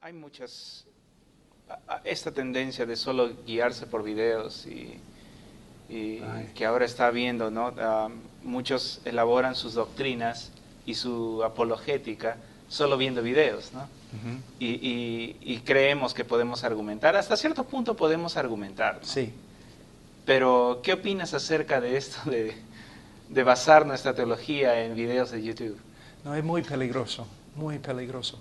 Hay esta tendencia de solo guiarse por videos y que ahora está habiendo, ¿no? Muchos elaboran sus doctrinas y su apologética solo viendo videos, ¿no? Ujú. Y creemos que podemos argumentar. Hasta cierto punto podemos argumentar, ¿no? Sí. Pero, ¿qué opinas acerca de esto de basar nuestra teología en videos de YouTube? No, es muy peligroso, muy peligroso.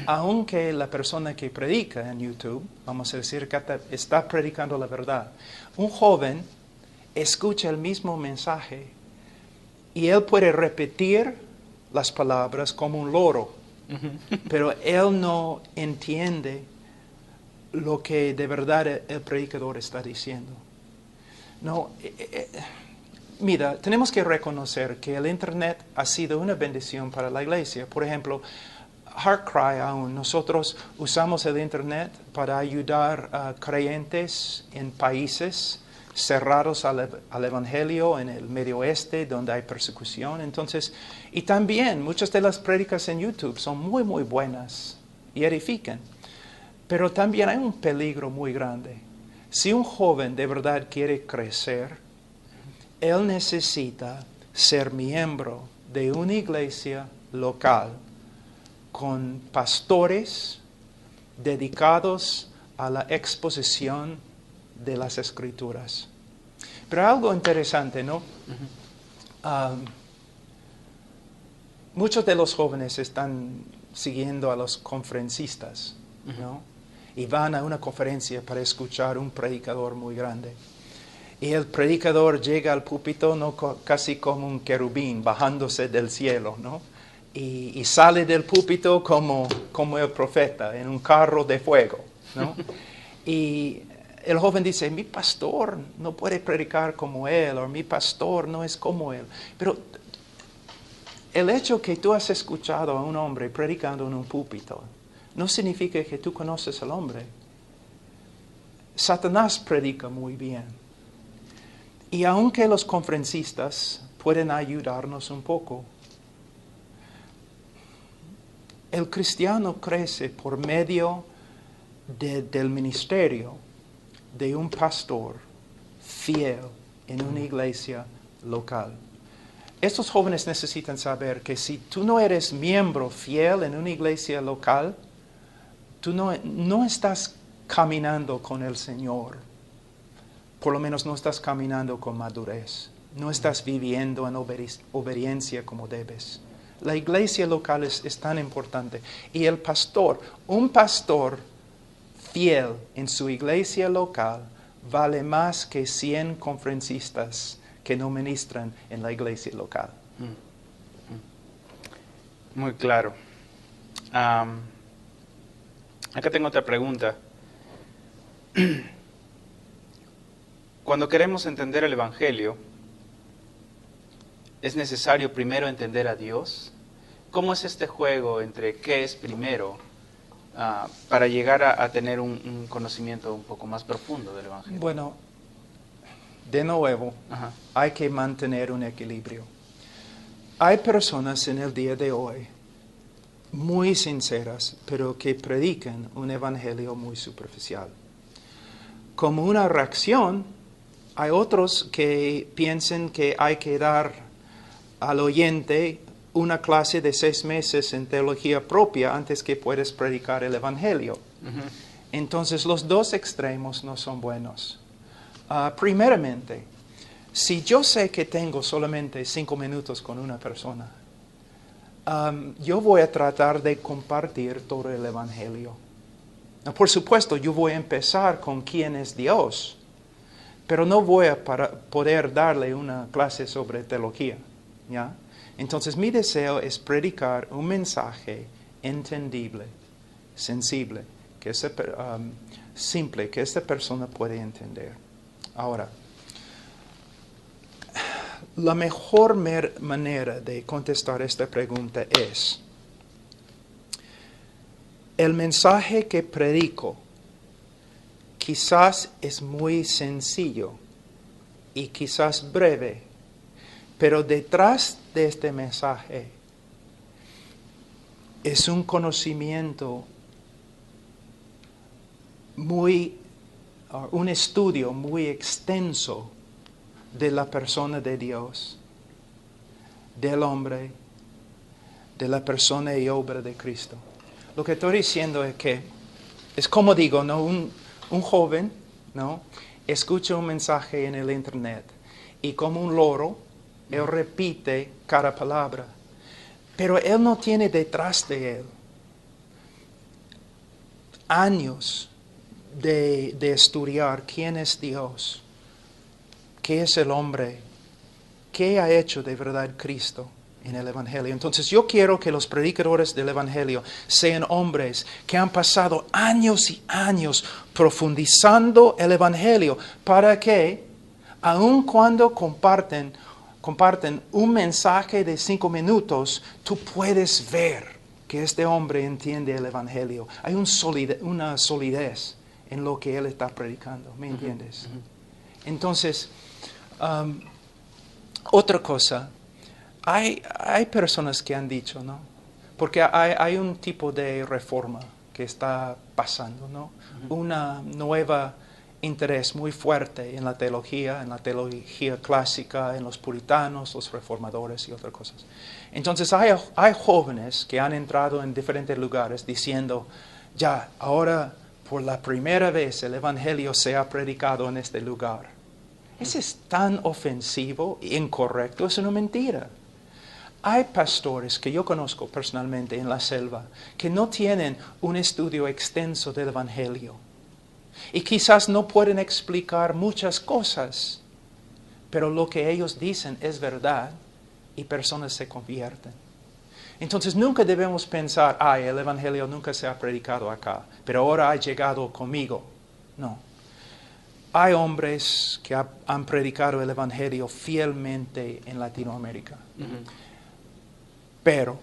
Aunque la persona que predica en YouTube, vamos a decir que está predicando la verdad, un joven escucha el mismo mensaje y él puede repetir las palabras como un loro, pero él no entiende lo que de verdad el predicador está diciendo. No, mira, tenemos que reconocer que el Internet ha sido una bendición para la iglesia. Por ejemplo, HeartCry aún, nosotros usamos el Internet para ayudar a creyentes en países cerrados al Evangelio, en el Medio Oeste, donde hay persecución. Entonces, y también muchas de las prédicas en YouTube son muy, muy buenas y edifican. Pero también hay un peligro muy grande. Si un joven de verdad quiere crecer, él necesita ser miembro de una iglesia local con pastores dedicados a la exposición de las Escrituras. Pero algo interesante, ¿no? Muchos de los jóvenes están siguiendo a los conferencistas, ¿no? Y van a una conferencia para escuchar un predicador muy grande. Y el predicador llega al púlpito, ¿no? Casi como un querubín bajándose del cielo, ¿no? Y sale del púlpito como el profeta en un carro de fuego, ¿no? Y el joven dice, mi pastor no puede predicar como él, o mi pastor no es como él. Pero el hecho que tú has escuchado a un hombre predicando en un púlpito no significa que tú conoces al hombre. Satanás predica muy bien. Y aunque los conferencistas pueden ayudarnos un poco, el cristiano crece por medio del ministerio de un pastor fiel en una iglesia local. Estos jóvenes necesitan saber que si tú no eres miembro fiel en una iglesia local, tú no estás caminando con el Señor. Por lo menos no estás caminando con madurez. No estás viviendo en obediencia como debes. La iglesia local es tan importante. Y el pastor, un pastor fiel en su iglesia local, vale más que 100 conferencistas que no ministran en la iglesia local. Muy claro. Acá tengo otra pregunta. Cuando queremos entender el Evangelio, ¿es necesario primero entender a Dios? ¿Cómo es este juego entre qué es primero para llegar a tener un conocimiento un poco más profundo del Evangelio? Bueno, de nuevo, Ajá. hay que mantener un equilibrio. Hay personas en el día de hoy muy sinceras, pero que predican un evangelio muy superficial. Como una reacción, hay otros que piensan que hay que dar al oyente una clase de 6 meses en teología propia antes que puedas predicar el evangelio. Entonces, los dos extremos no son buenos. Primeramente, si yo sé que tengo solamente 5 minutos con una persona, yo voy a tratar de compartir todo el evangelio. Por supuesto, yo voy a empezar con quién es Dios, pero no voy a poder darle una clase sobre teología, ¿ya? Entonces, mi deseo es predicar un mensaje entendible, sensible, simple, que esta persona puede entender. Ahora, la mejor manera de contestar esta pregunta es: el mensaje que predico quizás es muy sencillo y quizás breve, pero detrás de este mensaje es un conocimiento un estudio muy extenso de la persona de Dios, del hombre, de la persona y obra de Cristo. Lo que estoy diciendo es que, es como digo, ¿no? Un joven, ¿no? Escucha un mensaje en el internet y como un loro, él repite cada palabra. Pero él no tiene detrás de él años de estudiar quién es Dios, qué es el hombre, qué ha hecho de verdad Cristo en el Evangelio. Entonces yo quiero que los predicadores del Evangelio sean hombres que han pasado años y años profundizando el Evangelio para que, aun cuando comparten un mensaje de 5 minutos, tú puedes ver que este hombre entiende el Evangelio. Hay una solidez en lo que él está predicando, ¿me entiendes? Entonces, otra cosa, hay personas que han dicho, ¿no? Porque hay un tipo de reforma que está pasando, ¿no? Una nueva interés muy fuerte en la teología clásica, en los puritanos, los reformadores y otras cosas. Entonces hay jóvenes que han entrado en diferentes lugares diciendo, ya, ahora por la primera vez el Evangelio se ha predicado en este lugar. Eso es tan ofensivo e incorrecto, es una mentira. Hay pastores que yo conozco personalmente en la selva que no tienen un estudio extenso del Evangelio. Y quizás no pueden explicar muchas cosas, pero lo que ellos dicen es verdad y personas se convierten. Entonces nunca debemos pensar, el Evangelio nunca se ha predicado acá, pero ahora ha llegado conmigo. No. Hay hombres que han predicado el Evangelio fielmente en Latinoamérica. Pero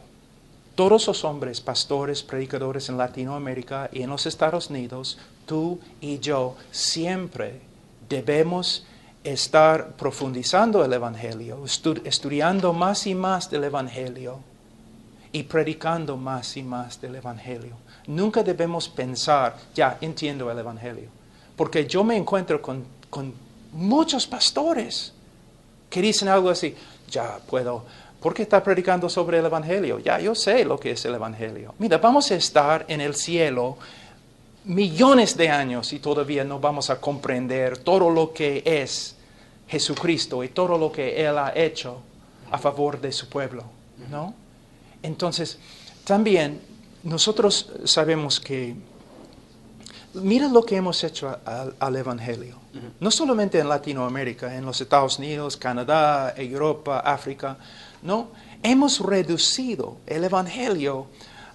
todos los hombres, pastores, predicadores en Latinoamérica y en los Estados Unidos, tú y yo, siempre debemos estar profundizando el Evangelio, estudiando más y más del Evangelio y predicando más y más del Evangelio. Nunca debemos pensar, ya entiendo el Evangelio. Porque yo me encuentro con muchos pastores que dicen algo así, ya puedo, ¿por qué está predicando sobre el Evangelio? Ya yo sé lo que es el Evangelio. Mira, vamos a estar en el cielo millones de años y todavía no vamos a comprender todo lo que es Jesucristo y todo lo que Él ha hecho a favor de su pueblo, ¿no? Entonces, también nosotros sabemos que, mira lo que hemos hecho al Evangelio. No solamente en Latinoamérica, en los Estados Unidos, Canadá, Europa, África, ¿no? Hemos reducido el Evangelio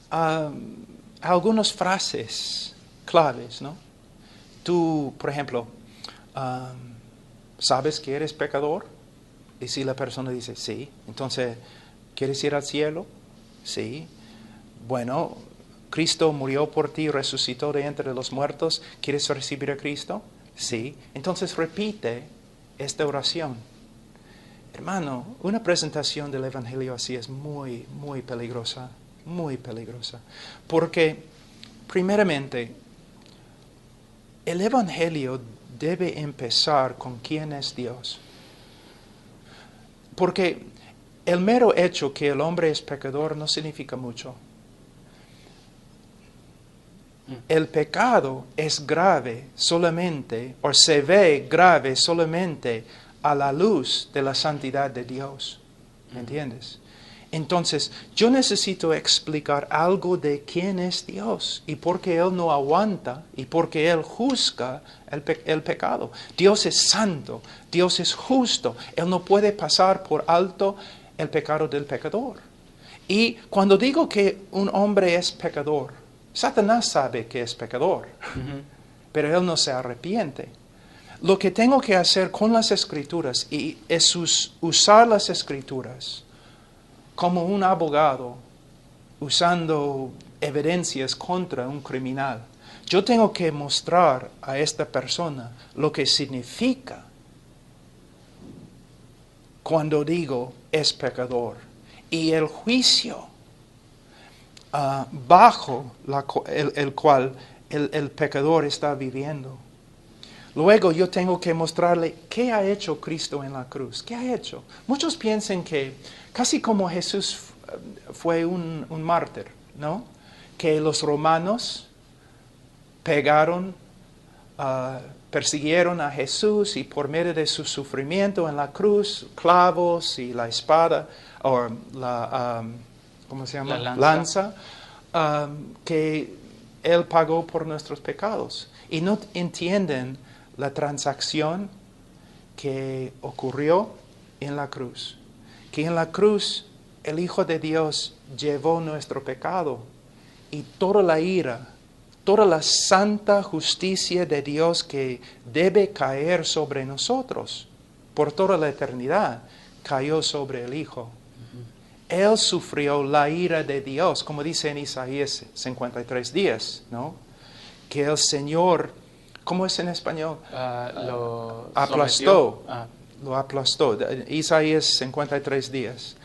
a algunas frases claves, ¿no? Tú, por ejemplo, ¿sabes que eres pecador? Y si la persona dice, sí, entonces, ¿quieres ir al cielo? Sí. Bueno, Cristo murió por ti, resucitó de entre los muertos. ¿Quieres recibir a Cristo? Sí. Entonces repite esta oración. Hermano, una presentación del Evangelio así es muy, muy peligrosa. Muy peligrosa. Porque, primeramente, el Evangelio debe empezar con quién es Dios. Porque el mero hecho que el hombre es pecador no significa mucho. El pecado es grave solamente, o se ve grave solamente a la luz de la santidad de Dios. ¿Me entiendes? Entonces, yo necesito explicar algo de quién es Dios y por qué Él no aguanta y por qué Él juzga el pecado. Dios es santo, Dios es justo. Él no puede pasar por alto el pecado del pecador. Y cuando digo que un hombre es pecador, Satanás sabe que es pecador, pero él no se arrepiente. Lo que tengo que hacer con las Escrituras es usar las Escrituras como un abogado usando evidencias contra un criminal. Yo tengo que mostrar a esta persona lo que significa cuando digo es pecador y el juicio bajo el cual el pecador está viviendo. Luego yo tengo que mostrarle qué ha hecho Cristo en la cruz. ¿Qué ha hecho? Muchos piensan que casi como Jesús fue un mártir, ¿no? Que los romanos pegaron, persiguieron a Jesús y por medio de su sufrimiento en la cruz, clavos y la espada, o la, ¿cómo se llama? La lanza, que Él pagó por nuestros pecados. Y no entienden la transacción que ocurrió en la cruz. Que en la cruz el Hijo de Dios llevó nuestro pecado y toda la ira, toda la santa justicia de Dios que debe caer sobre nosotros por toda la eternidad, cayó sobre el Hijo. Él sufrió la ira de Dios, como dice en Isaías 53:10, ¿no? Que el Señor, ¿cómo es en español? Lo Aplastó. sometió. Lo aplastó. Isaías 53:10.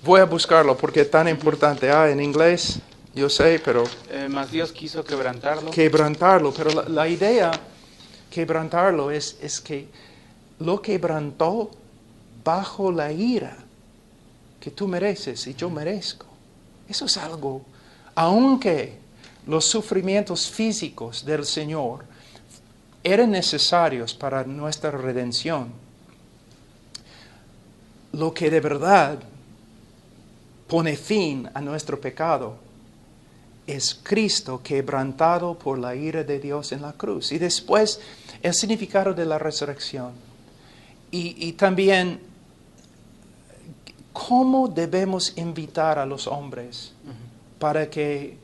Voy a buscarlo porque es tan importante. En inglés, yo sé, pero... Mas Dios quiso quebrantarlo. Quebrantarlo, pero la idea, quebrantarlo, es que lo quebrantó bajo la ira que tú mereces y yo merezco. Eso es algo, aunque los sufrimientos físicos del Señor eran necesarios para nuestra redención, lo que de verdad pone fin a nuestro pecado es Cristo quebrantado por la ira de Dios en la cruz. Y después el significado de la resurrección. Y también cómo debemos invitar a los hombres para que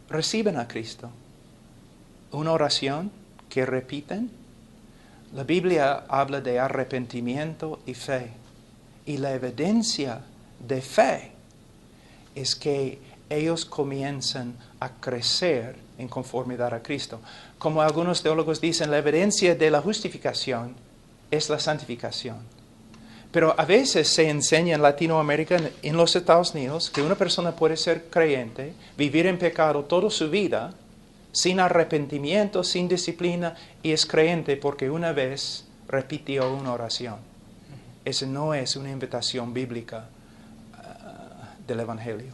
reciban a Cristo. Una oración que repiten. La Biblia habla de arrepentimiento y fe. Y la evidencia de fe es que ellos comienzan a crecer en conformidad a Cristo. Como algunos teólogos dicen, la evidencia de la justificación es la santificación. Pero a veces se enseña en Latinoamérica, en los Estados Unidos, que una persona puede ser creyente, vivir en pecado toda su vida, sin arrepentimiento, sin disciplina, y es creyente porque una vez repitió una oración. Esa no es una invitación bíblica del Evangelio.